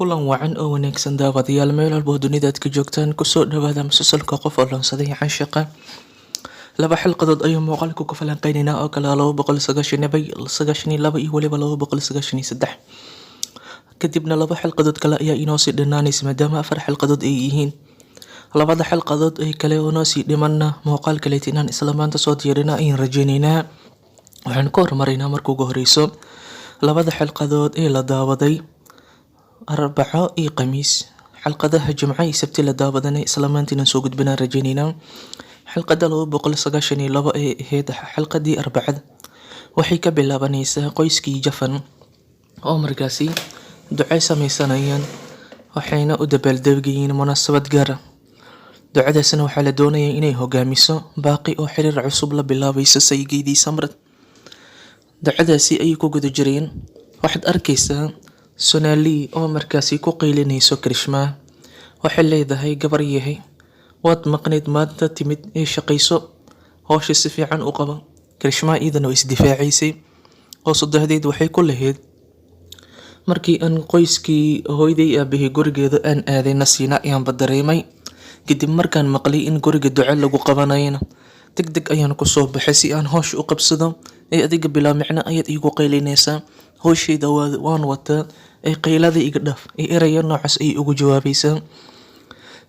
Kulan wacan oo wanaagsan daawadayaal meel walba oo dunida aad ka joogtaan kusoo dhawaada musalsalka qof oo loonsaday canshaqa laba xalqadood ayuu muuqaalku ku falanqeynaynaa oo kala 292 iyo waliba 293 kadibna laba xalqadood kale ayaa inoo sii dhinaanaysa maadaama afar xalqadood ay yihiin labada xalqadood ee kale oo noo sii dhimanna muuqaal kaleet inaan isla maanta soo diyaarina ayaan rajeynaynaa waxaan ka hormaraynaa marka ugu horeyso labada xalqadood ee la daawaday arbaco iyo khamiis xalqadaha jimco iyo sabti la daawadanay isla maantina soo gudbinaan rajeynaynaa xalqada 292 ee ahayd xalqadii arbacada waxay ka bilaabanaysaa qoyskii Jafan oo markaasi ducay sameysanayaan waxayna u dabaaldegayeen munaasabad gaar ah ducadaasna waxaa la doonayaa inay hogaamiso baaqi oo xiriir cusub la bilaabayso saygeydii Samrad ducadaasi ay ku guda jireen waxaad arkaysaa Sonali oo markaasi ku qeylinayso Krishma waxay leedahay gabar yahay waad maqneed maanta timid ee shaqayso hawsha si fiican u qaba Krishma iidan oo isdifaacaysay oo saddexdeed waxay ku lahayd markii aan qoyskii hooyday aabahay gurigeeda aan aaday nasiina ayaan dareemay kadib markaan maqlay in guriga duco lagu qabanayna degdeg ayaan ku soo baxay si aan hawsh u qabsado ee adiga bilaa micna ayaad iigu qeylinaysaa hawshayda waan wataa ee qeylada iga dhaaf ee eraya noocaas ay ugu jawaabaysaa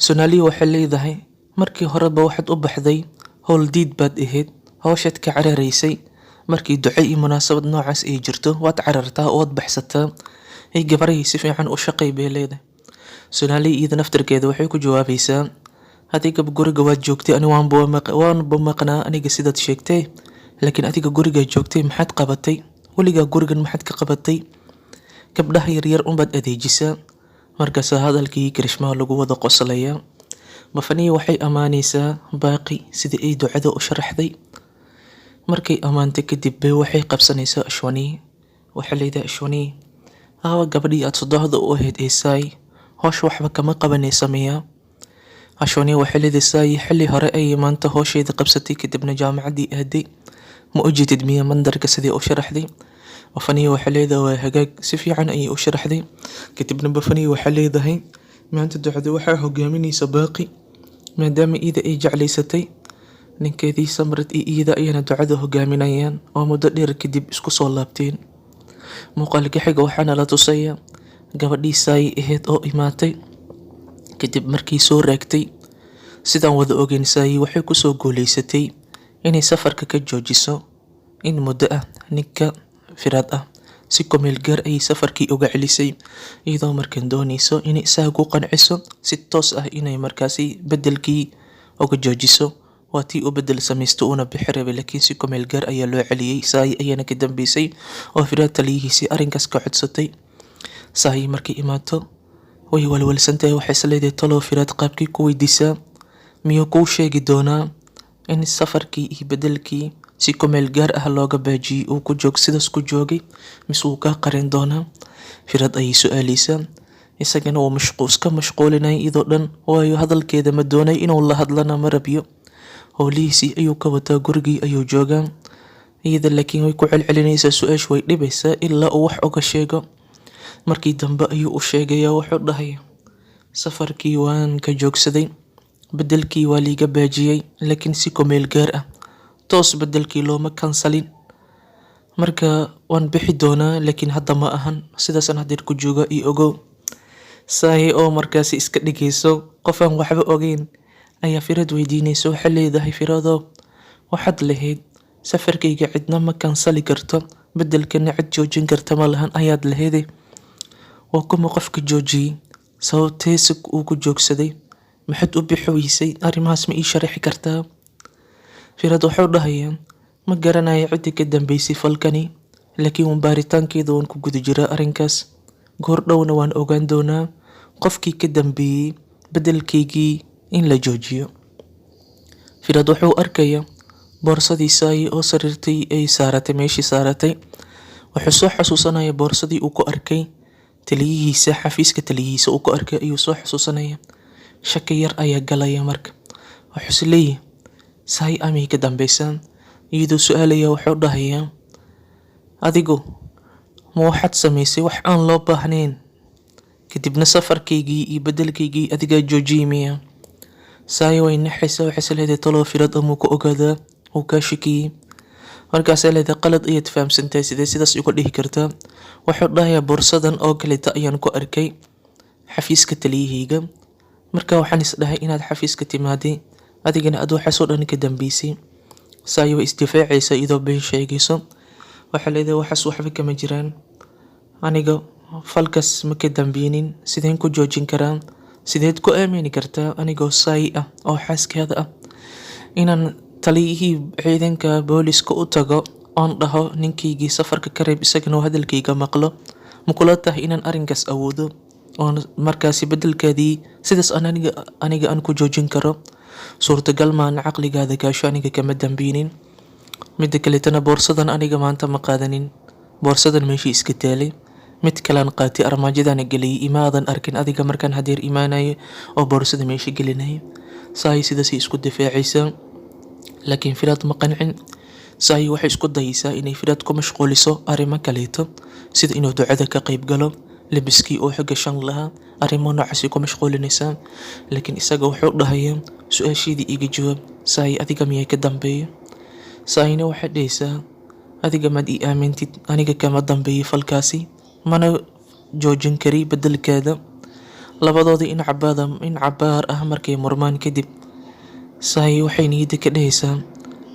Sonali waxay leedahay markii horeba waxaad u baxday howl diid baad ahayd hawshaad ka cararaysay markii duco iyo munaasabad noocaas ay jirto waad carartaa oo waad baxsataa ay gabarayay si fiican u shaqay bay leedahay Sonali iyada naftarkeeda waxay ku jawaabaysaa adiga guriga waad joogtay ani waan maqnaa aniga sidaad sheegtay laakiin adiga guriga joogtay maxaad qabatay waligaa gurigan maxaad ka qabatay gabdhaha yaryar unbaad adeejisaa markaas hadalkii Krishma lagu wada qoslaya mafani waxay amaanaysaa baaqi sida ay ducada u sharaxday markay amaantay kadib bay waxay qabsanaysaa Ashwani waxay leedahay Ashwani gabadhii aad saddexda u ahayd Eesay hoosh waxba kama qabanaysa miya Ashwani waxay leedahay xilli hore ay maanta hooshayda qabsatay kadibna jaamacadii aaday ma ujeedid miya mandarka sidii u sharaxday mafani waxay leedahay hagaag si fiican ayay u sharaxday kadibna mafani waxay leedahay maanta ducada waxaa hogaaminaysa baaqi maadaama iyada ay jeclaysatay ninkeedii Samrad iyo iyada ayana ducada hogaaminayaan oo muddo dheer kadib isku soo laabteen muuqaalka xiga waxaana la tusayaa gabadhii Saay ahayd oo imaatay kadib markii soo raagtay sidaan wada ogeyn Saay waxay ku soo guuleysatay inay safarka ka joojiso in muddo ah ninka Firaad ah si kumeel gaar ay safarkii uga celisay iyadoo markan doonayso inay isaga ku qanciso si toos ah inay markaasi bedelkii uga joojiso waatii u bedel samaysto una bixi rabay laakiin si kumeel gaar ayaa loo celiyay Saay ayana ka dambeysay oo Firaad taliyihiisii arrinkaas ka codsatay Saay markii imaato way walwalsantahay waxay isleedahay talo Firaad qaabkii ku weydiisaa miyuu kuu sheegi doonaa in safarkii iyo bedelkii si kumeel gaar ah looga baajiyay uu ku joog sidaas ku joogay mise uu ka qarin doonaa Firaad ayay su'aalaysaa isagana uu mashquulinay iyadoo dhan waayo hadalkeeda ma doonay inuu la hadlana ma rabiyo howlihiisii ayuu ka wataa gurigii ayuu joogaa iyada laakiin way ku celcelinaysaa su'aash way dhibaysaa ilaa uu wax uga sheego markii dambe ayuu u sheegayaa wuxuu dhahay safarkii waan ka joogsaday bedelkii waa liiga baajiyay laakiin si kumeel gaar ah toos bedelkii looma kansalin marka waan bixi doonaa laakiin hadda ma ahan sidaasaan hadeer ku jooga iyo ogow Saay oo markaasi iska dhigayso qof aan waxba ogeyn ayaa Firaad weydiinaysa waxay leedahay Firaado waxaad lahayd safarkayga cidna ma kansali karto bedelkana cid joojin karta ma lahan ayaad lahayd waa kuma qofka joojiyay sababteesa uu ku joogsaday maxaad u bixi weysay arrimahaas ma ii sharaxi kartaa Firaad wuxuu dhahayaa ma garanayo cidii ka dambeysay falkani laakiin baaritaankeeda waan ku guda jiraa arrinkaas goor dhowna waan ogaan doonaa qofkii ka dambeeyay bedelkaygii in la joojiyo Firaad wuxuu arkayaa boorsadii Saay oo sariirtay ay saaratay meeshii saaratay wuxuu soo xasuusanayaa boorsadii uu ku arkay taliyihiisa xafiiska taliyihiisa uu ku arkay ayuu soo xasuusanaya shaki yar ayaa galaya marka wuxuu leeyahay Saay amay ka dambeysaan iyadoo su'aalaya wuxuu dhahayaa adigu ma waxaad samaysay wax aan loo baahnayn kadibna safarkaygii iyo bedelkaygii adigaa joojiyey miya? Saayo way naxaysaa, waxayse leedahay talow Firaad amuu ku ogaadaa, wuu kaa shakiyey. Markaasay leedahay qalad ayaad fahamsantahay, sidee sidaas uga dhihi kartaa? Wuxuu dhahayaa boorsadan oo kaleta ayaan ku arkay xafiiska taliyahayga, marka waxaan is dhahay inaad xafiiska timaaday, adigana aad waxaas oo dhan ka dambeysay. Saayo way isdifaacaysaa iyadoo been sheegayso, waxay leedahay waxaas waxba kama jiraan, aniga falkas ma ka dambeynin, sideen ku joojin karaa? Sideed ku aamini kartaa anigoo Saay ah oo xaaskeeda ah inaan taliyihii ciidanka booliska u tago oon dhaho ninkaygii safarka ka reeb isagana oo hadalkayga maqlo? Ma kula tahay inaan arrinkaas awoodo oon markaasi bedelkeedii sidaas aniga aan ku joojin karo? Suurtagal maan, caqligaada gaasho, aniga kama dambeynin. Midda kaletana boorsadan aniga maanta ma qaadanin, boorsadan meeshii iska taalay, mid kalaan qaatay, armaajadana geliyay, imaadan arkin adiga markaan hadeer imaanayo oo boorsada meesha gelinaya. Saayo sidaasay isku difaacaysaa, laakiin Firaad ma qancin. Saayo waxay isku dayaysaa inay Firaad ku mashquuliso arrimo kaleeto, sida inuu ducada ka qayb galo, labiskii uu gashan lahaa, arrimo noocaasay ku mashquulinaysaa. Laakiin isaga wuxuu dhahayaa su-aashaydii iga jawaab, Saayo adiga miyay ka dambeeyo? Saayona waxay dhahaysaa adiga maad ii aamintid, aniga kama dambeeyo falkaasi, mana joojin kari bedelkeeda. Labadoodii in cabaar ah markay murmaan kadib, Saayo waxay niyadda ka dhahaysaa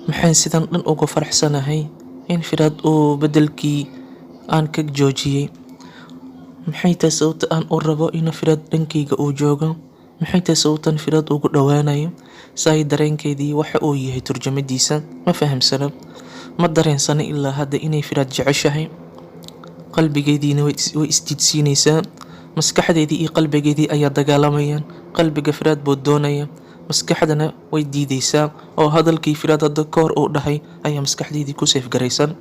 maxaan sidan dhan uga faraxsanahay in Firaad uu bedelkii aan ka joojiyey? Maxay tahay sababta aan u rabo in Firaad dhankayga uu joogo? Maxay tahay sababtan Firaad ugu dhowaanayo? Saayo dareenkeedii waxa uu yahay turjumadiisa ma fahamsana, ma dareensana ilaa hadda inay Firaad jeceshahay. Qalbigeediina way isdiidsiinaysaa, maskaxdeedii iyo qalbigeedii ayaa dagaalamayaan. Qalbiga Firaad buu doonaya, maskaxdana way diidaysaa, oo hadalkii Firaad hadda ka hor uu dhahay ayaa maskaxdeedii ku seefgaraysan.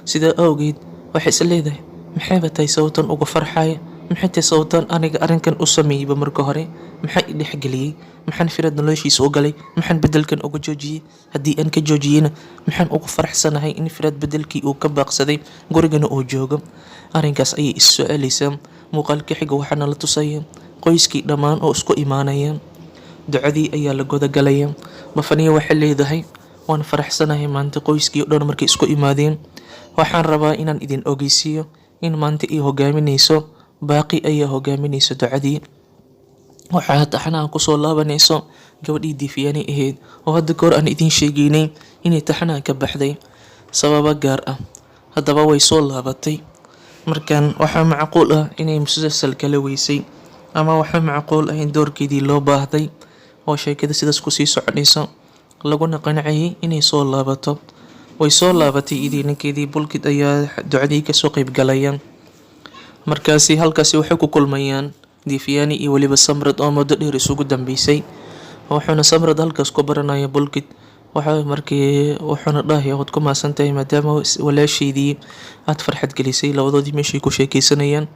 Sidaa awgeed waxay is leedahay maxayba tahay sababtan uga farxaya? Maxay tahay sababtan aniga arrinkan u sameeyeyba marka hore? Maxaa i dhexgeliyey? Maxaan Firaad noloshiisa u galay? Maxaan bedelkan uga joojiyey? Haddii aan ka joojiyeyna maxaan ugu faraxsanahay in Firaad bedelkii uu ka baaqsaday, gurigana uu joogo? Arrinkaas ayay is su'aalaysaa. Muuqaalka xiga waxaana la tusaya qoyskii dhammaan oo isku imaanaya, ducadii ayaa la gudagalaya. Bafaniya waxay leedahay waan faraxsanahay maanta qoyskii oo dhan markay isku imaadeen. Waxaan rabaa inaan idin ogeysiiyo in maanta ay hogaaminayso baaqi ayaa hogaaminayso ducadii. Waxaa taxanaha kusoo laabanayso gabadhii Diifyaani ahayd oo hadda kahor aan idiin sheegaynay inay taxanaha ka baxday sababa gaar ah. Haddaba way soo laabatay. Markan waxaa macquul ah inay musalsal kala weysay, ama waxaa macquul ah in doorkeedii loo baahday oo sheekada sidaas kusii soconayso, laguna qancayay inay soo laabato. Way soo laabatay ninkeedii Bulkid ayaa ducadii kasoo qayb galaya. Markaasi halkaasi waxay ku kulmayaan Diifyaani iyo weliba Samrad oo muddo dheer isugu dambeysay. Wuxuuna Samrad halkaas ku baranaya Bulkid, wuxuuna dhahayaa waad ku mahadsantahay maadaama walaashaydii aad farxad gelisay. Labadoodii meeshii ku sheekaysanayaan.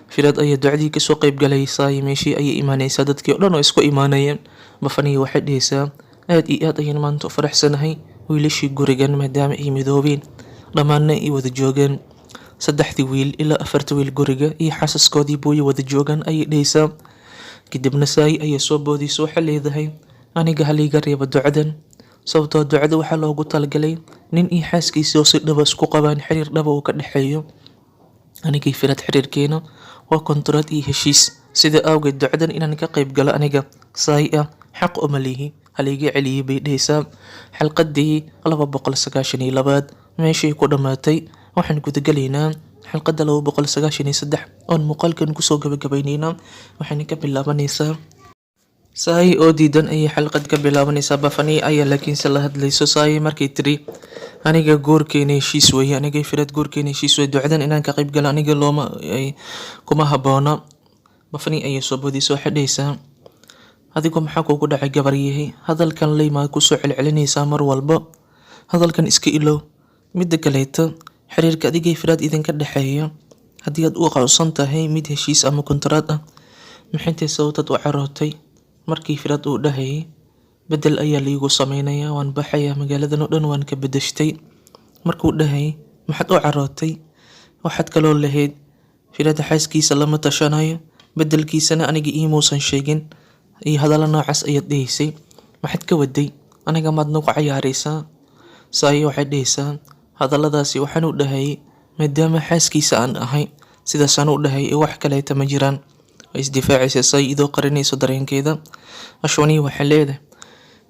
Firaad ayaa ducadii kasoo qayb galaysaa, meeshii ayay imaanaysaa, dadkii oo dhan oo isku imaanayaan. Bafaniya waxay dhahaysaa aad iyo aad ayaan maanta u faraxsanahay wiilashii gurigan maadaama ay midoobeen, dhammaanna ay wada joogaan. 3 wiil ilaa 4 wiil guriga iyo xaasaskoodii booyi wada joogaan ayay dhahaysaa. Kadibna Saayo ayaa soo boodaysa, waxay leedahay aniga haliga reeba ducadan, sababtoo ducada waxaa loogu talagalay nin iyo xaaskiisa oo si dhaba isku qabaan, xiriir dhaba uu ka dhexeeyo. Anigay Firaad xiriirkeena waa kontaraad iyo heshiis, sida awgeed ducadan inaan ka qayb galo aniga Saayo ah xaq uma lihi, haliga celiyay bay dhahaysaa. Xalqadii 292 meeshii ku dhamaatay. Waxaan gudagalaynaa xalqada 293 oon muuqaalkan kusoo gabagabaynayna. Waxayna ka bilaabanaysaa Saayo oo diidan ayay xalqad ka bilaabanaysaa. Bafaniya ayaa laakiinse la hadlayso Saayo markay tiri aniga guurkeena heshiis weeye, aniga Firaad guurkeena heshiis weeye, ducadan inaan ka qayb galo aniga kuma habboona. Bafaniya ayaa soo boodaysa, waxay dhahaysaa adigu maxaa kugu dhacay gabaryahay? Hadalkan leymaa kusoo celcelinaysaa mar walba, hadalkan iska ilow. Midda kaleeto xiriirka adiga Firaad idinka dhexeeya haddii aad u aqoonsan tahay mid heshiis ama kontaraad ah, maxay tahay sababtaad u carootay markii Firaad uu dhahayay bedel ayaa liigu samaynayaa, waan baxayaa, magaaladan oo dhan waan ka bedeshtay? Markuu dhahayay maxaad u carootay? Waxaad kaloo lahayd Firaad xaaskiisa lama tashanayo, bedelkiisana aniga iimuusan sheegin iyo hadalla noocaas ayaad dhehaysay, maxaad ka waday? Aniga maad nagu cayaaraysaa? Saayi waxay dhehaysaa hadalladaasi waxaan u dhahayay maadaama xaaskiisa aan ahay, sidaasaan u dhahay ee wax kaleeta ma jiraan. Way isdifaacaysaa Saayi idoo qarinayso dareenkeeda. Ashwani waxay leedahay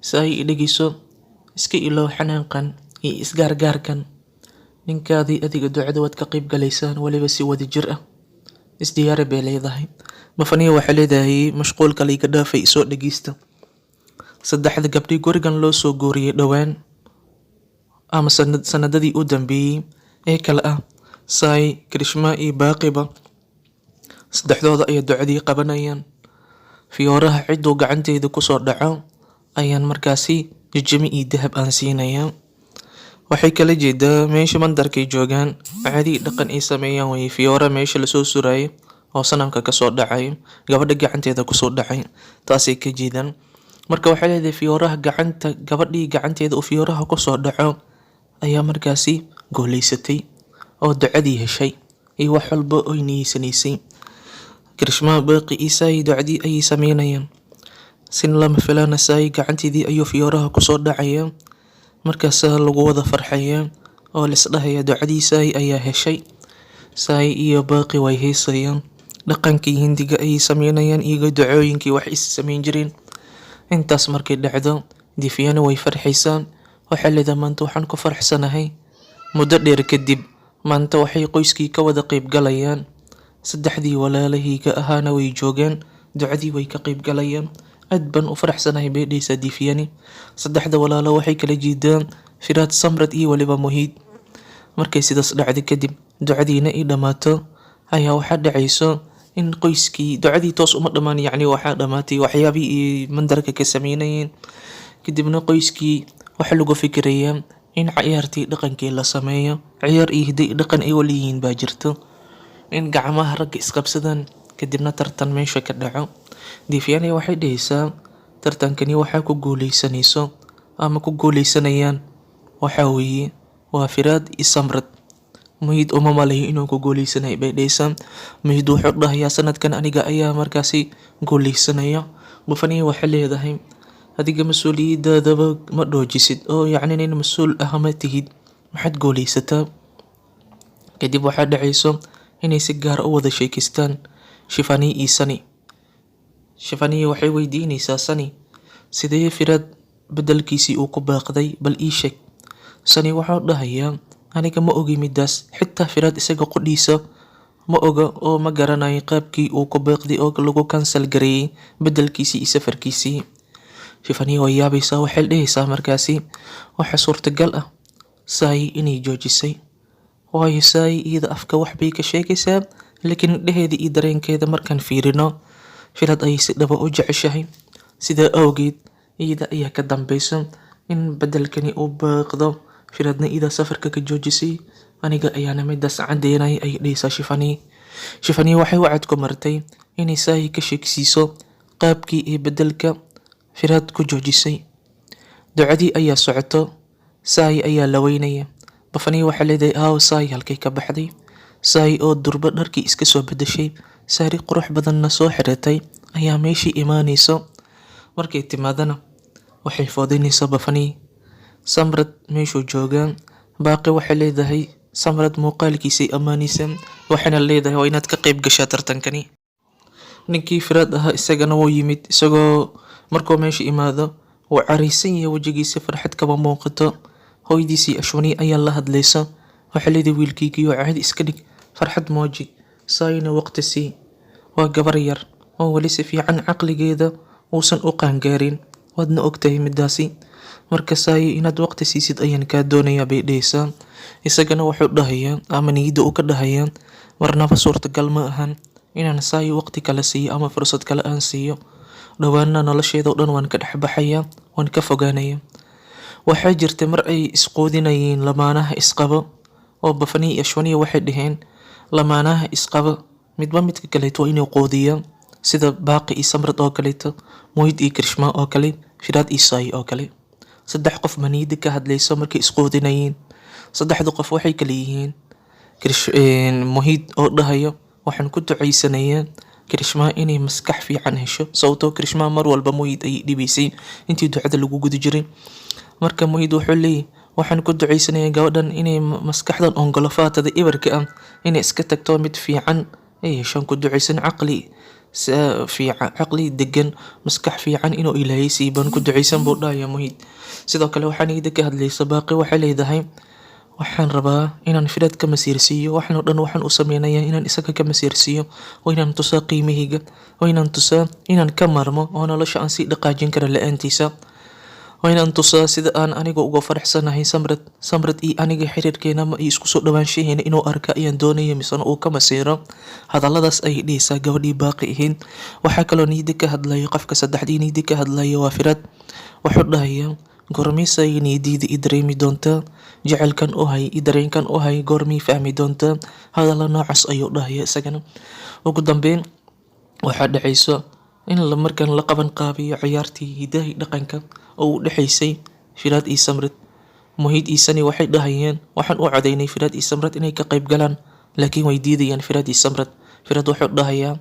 Saayi idhagiso, iska iloow xanaaqan iyo isgaargaarkan. Ninkaadii adiga ducada waad ka qayb galaysaan waliba si wadajir ah. Isdiyaari bay leedahay. Bafaniya waxay leedahay mashquulka layga dhaafay isoo dhageysta. Saddexda gabdhii gurigan loo soo guuriyay dhowaan ama sanadadii u dambeeyay ee kala ah Saayi, Karishma iyo Baaqiba. Saddexdooda ayaa ducadii qabanayaan. Fiyooraha ciduu gacanteeda kusoo dhaco ayaan markaasi jijimi iyo dahab aan siinayaa. Waxay kala jeedaa meesha mandarkay joogaan caadi dhaqan ay sameeyaan way fiyoora meesha lasoo surayay oo sanamka kasoo dhacay gabadha gacanteeda kusoo dhacay taasay ka jeedaan. Marka waxay leedahay fiyooraha gabadhii gacanteeda uu fiyooraha kusoo dhaco ayaa markaasi gooleysatay oo ducadii heshay iyo wax walba oo niyeysanaysay. Karishma, Baaqi iyo Saayi ducadii ayay sameynayaan. Sin lama filaana Saayi gacanteedii ayuu fiyooraha kusoo dhacaya. Markaasaa lagu wada farxaya oo lisdhahaya ducadii Saayi ayaa heshay. Saayi iyo Baaqi way heesayaan. Dhaqankii Hindiga ayay sameynayaan iyagoo ducooyinkii wax is sameyn jireen. Intaas markay dhacdo Divyana way farxaysaa. Waxay leedahay maanta waxaan ku faraxsanahay. Muddo dheer kadib maanta waxay qoyskii ka wada qayb galayaan. Saddexdii walaalahayga ahaana way joogaan. Ducadii way ka qayb galayaan. Aad baan u faraxsanahay bay dhehaysaa Divyani. Saddexda walaalo waxay kala jeedaan Firaad, Samrad iyo waliba Muhiid. Markay sidaas dhacday kadib ducadiina ay dhammaato ayaa waxaa dhacayso in qoyskii ducadii toos uma dhammaan waxaa dhamaatay waxyaabihii mandarka ka sameynayeen. Kadibna qoyskii waxaa lagu fikirayaa in ciyaartii dhaqankii la sameeyo. Ciyaar iyo hidde dhaqan ay waliyihiin baa jirto. In gacmaha ragga isqabsadaan kadibna tartan meesha ka dhaco. Divyani waxay dhehaysaa tartankani waxaa ku guuleysanayso ama ku guuleysanayaan waxaa weeye waa Firaad iyo Samrad. Muhiid uma malayo inuu ku guuleysanayo bay dhehaysaa. Muhiid wuxuu dhahayaa sanadkan aniga ayaa markaasi guuleysanaya. Bafaniya waxay leedahay adiga mas-uuliyadaadaba ma dhoojisid oo nin mas-uul ah ma tihid, maxaad guuleysataa? Kadib waxaa dhacayso inay si gaar u wada sheekeystaan Shifani iyo Sani. Shifani waxay weydiinaysaa Sani sidee Firaad bedelkiisii uu ku baaqday bal ii sheeg. Sani wuxuu dhahayaa aniga ma ogi midaas, xitaa Firaad isaga qudhiisa ma oga oo ma garanayo qaabkii uu ku baaqday oo lagu cancel gareeyay bedelkiisii iyo safarkiisii. Shifani way yaabaysaa. Waxay dhehaysaa markaasi waxa suurtagal ah Saayi inay joojisay. Waayo Saayi iyada afka wax bay ka sheegaysaa laakiin indhaheeda iyo dareenkeeda markaan fiirino Firaad ayay si dhaba u jeceshahay. Sidaa awgeed iyada ayaa ka dambeysa in bedelkani uu baaqdo. Firaadna iyada safarka ka joojisay. Aniga ayaana midaas cadeynaya ayay dhehaysaa Shifani. Shifani waxay wacad ku martay inay Saayi ka sheegsiiso qaabkii ee bedelka Firaad ku joojisay. Ducadii ayaa socoto. Saayi ayaa la weynaya. Bafaniya waxay leedahay Saayi halkay ka baxday. Saayi oo durba dharkii iska soo bedeshay, saari qurux badanna soo xiratay ayaa meeshii imaanayso. Markay timaadana waxay foodinaysaa Bafaniya. Samrad meeshuu joogaa. Baaqi waxay leedahay Samrad muuqaalkiisay ammaanaysaa. Waxayna leedahay waa inaad ka qayb gashaa tartankani. Ninkii Firaad ahaa isagana wuu yimid. Isagoo markuu meesha imaado wuu caraysan yahay, wajigiisa farxad kama muuqato. Hooyadiisii Ashwani ayaa la hadlaysa. Waxay leedahay wiilkaygiioo caadi iska dhig, farxad muuji. Saayina waqti sii. Waa gabar yar oo wali si fiican caqligeeda uusan u qaangaarin. Waadna ogtahay midaasi. Marka Saayi inaad waqti siisid ayaan kaa doonayaa bay dhehaysaa. Isagana wuxuu dhahayaa ama niyadda uu ka dhahayaa marnaba suurtagal ma ahan inaan Saayi waqti kale siiyo ama fursad kale aan siiyo. Dhawaana nolosheeda oo dhan waan ka dhex baxayaa, waan ka fogaanayaa. Waxaa jirtay mar ay isquudinayeen lamaanaha isqabo oo Bafaniya iyo Ashwani waxay dhaheen lamaanaha isqabo midba midka kaleeto waa inuu quudiyaa sida Baaqi iyo Samrad oo kaleeto, Muhiid iyo Karishma oo kale, Firaad iyo Saayi oo kale. Saddex qof ma niyadda ka hadlayso markay isquudinayeen. Saddexda qof waxay kala yihiin Muhiid oo dhahayo waxaan ku ducaysanayaa Kirishma inay maskax fiican hesho sababtoo Kirishma mar walba Muhid ay dhibaysay intii ducada lagu guda jiray. Marka Muhid wuxuu leeyahay waxaan ku ducaysanayaa gabadhan inay maskaxdan ongolofaatada ibarka ah inay iska tagto mid fiican ay heshaan ku ducaysan fiican caqli degan maskax fiican inuu Ilaahay siiyo baan ku ducaysan buu dhahayaa Muhid. Sidoo kale waxaan idin ka hadlaysa baaqi waxay leedahay waxaan rabaa inaan Firaad ka masiirsiiyo waxaan oo dhan waxaan u sameynayaa inaan isaga ka masiirsiiyo oo inaan tusaa qiimahayga oo inaan tusaa inaan ka maarmo oo nolosha aan sii dhaqaajin kara la'aantiisa oo inaan tusaa sida aan aniga uga faraxsanahay Samrad iyo aniga xiriirkeena ma isku soo dhawaanshaheena inuu arka ayaan doonaya misana uu ka masiiro. Hadalladaas ay dhehaysaa gabadhii baaqi ahayd. Waxaa kaloo niyadda ka hadlaya qofka saddexdii niyadda ka hadlaya waa Firaad. Wuxuu dhahayaa goormaysay niyadayda i dareemi doontaa jacaylkan u hay i dareenkan u hay goormay fahmi doontaa. Hadalla noocaas ayuu dhahayaa isagana. Ugu dambeyn waxaa dhacayso in markan la qaban qaabiyo ciyaartii hidaha dhaqanka oo u dhaxaysay Firaad iyo Samrad. Muhid iyo Sani waxay dhahayeen waxaan u codeynay Firaad iyo Samrad inay ka qayb galaan laakiin way diidayaan Firaad iyo Samrad. Firaad wuxuu dhahayaa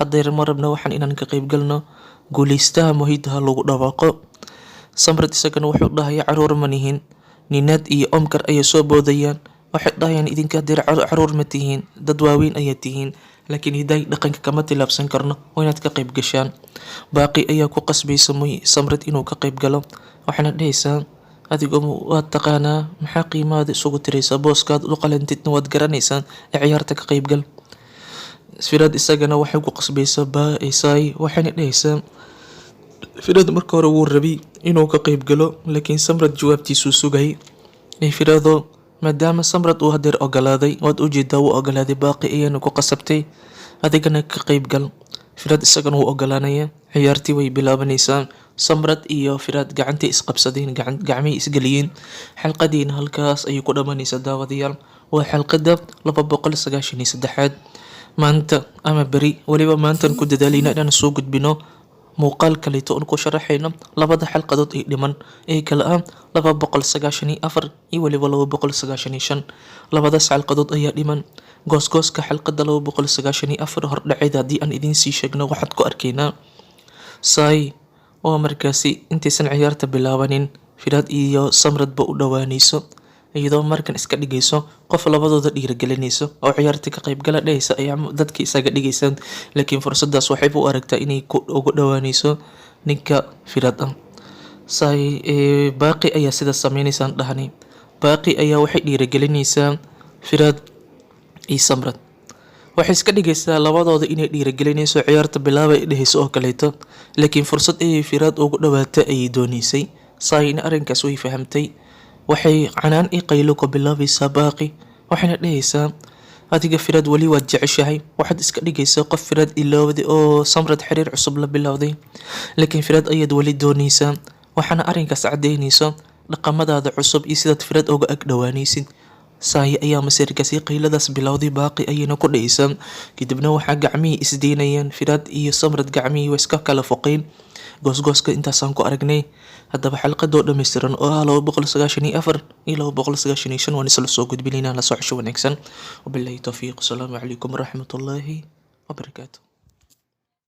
haddeer ma rabno waxaan inaan ka qayb galno guulaystaha Muhid ha lagu dhawaaqo. Samrad isagana wuxuu dhahayaa caruur ma nihin Ninaad iyo Omkar ayaa soo boodayaan waxay dhahayaan idinka haddeer caruur ma tihiin dad waaweyn ayaa tihiin laakiin hidaha dhaqanka kama tilaabsan karno waa inaad ka qayb gashaan. Baaqi ayaa ku qasbaysa Samrad inuu ka qayb galo waxaana dhahaysaa adigu waad taqaanaa maxaa qiimaada isugu tiraysaa booskaad u qalantidna waad garanaysaan ee ciyaarta ka qayb gal. Firaad isagana waxay ku qasbaysaa Baaqi waxayna dhahaysaa Firaad marka hore wuu rabay inuu ka qayb galo laakiin Samrad jawaabtiisuu sugayay. Firaado maadaama Samrad uu haddeer ogolaaday waad u jeedaa wuu ogolaaday Baaqi ayaana ku qasabtay adigana ka qayb gal. Firaad isagana wuu ogolaanayaa ciyaartii way bilaabanaysaa. Samrad iyo Firaad gacantay isqabsadeen gacmay isgeliyeen. Xalqadiina halkaas ayay ku dhamaanaysaa daawadayaal. Waa xalqada 293aad maanta ama beri waliba maantan ku dadaalayna inaan soo gudbino muuqaal kaleeto oo ku sharaxayno labada xalqadood ee dhiman ee kala ah 294 iyo waliba 295. labadaas xalqadood ayaa dhiman. goosgooska xalqada 294 hordhaceeda haddii aan idiin sii sheegno waxaad ku arkaynaa Sai oo markaasi intaysan ciyaarta bilaabanin Firaad iyo Samradba u dhawaanayso iyadoo markan iska dhigayso qof labadooda dhiirigelinayso oo ciyaarta ka qayb gala dhaysa ayaa dadka isaga dhigaysan laakiin fursadaas waxay u aragtaa inay ugu dhawaanayso ninka Firaad ah. Sai Baaqi ayaa sida sameynaysan dhahnay. Baaqi ayaa waxay dhiirigelinaysaa Firaad iyo Samrad waxay iska dhigaysaa labadooda inay dhiirigelinayso ciyaarta bilaabay dhehayso oo kaleeto laakiin fursad ay Firaad ugu dhawaatay ay doonaysay. Sai arrinkaas way fahamtay waxay canaan i qaylo ku bilaabaysaa Baaqi waxayna dhahaysaa adiga Firaad wali waad jeceshahay waxaad iska dhigaysaa qof Firaad ilowday oo Samrad xiriir cusub la bilowday laakiin Firaad ayaad wali doonaysaa waxaana arrinkaas cadeynayso dhaqamadaada cusub iyo sidaad Firaad uga ag dhawaanaysid. Sai ayaa masiirkaasi qayladaas bilowday Baaqi ayayna ku dhahaysaa kadibna waxaa gacmihii isdeynayaan Firaad iyo Samrad gacmihii way iska kala foqeen. goosgooska intaasaan ku aragnay. Haddaba xalqadoo dhammaystiran oo ah 294 iyo 295 waan isla soo gudbinaynaa la socosho wanaagsan. Wabillahi tawfiiq. Assalaamu calaykum waraxmatullaahi wabarakaatuh.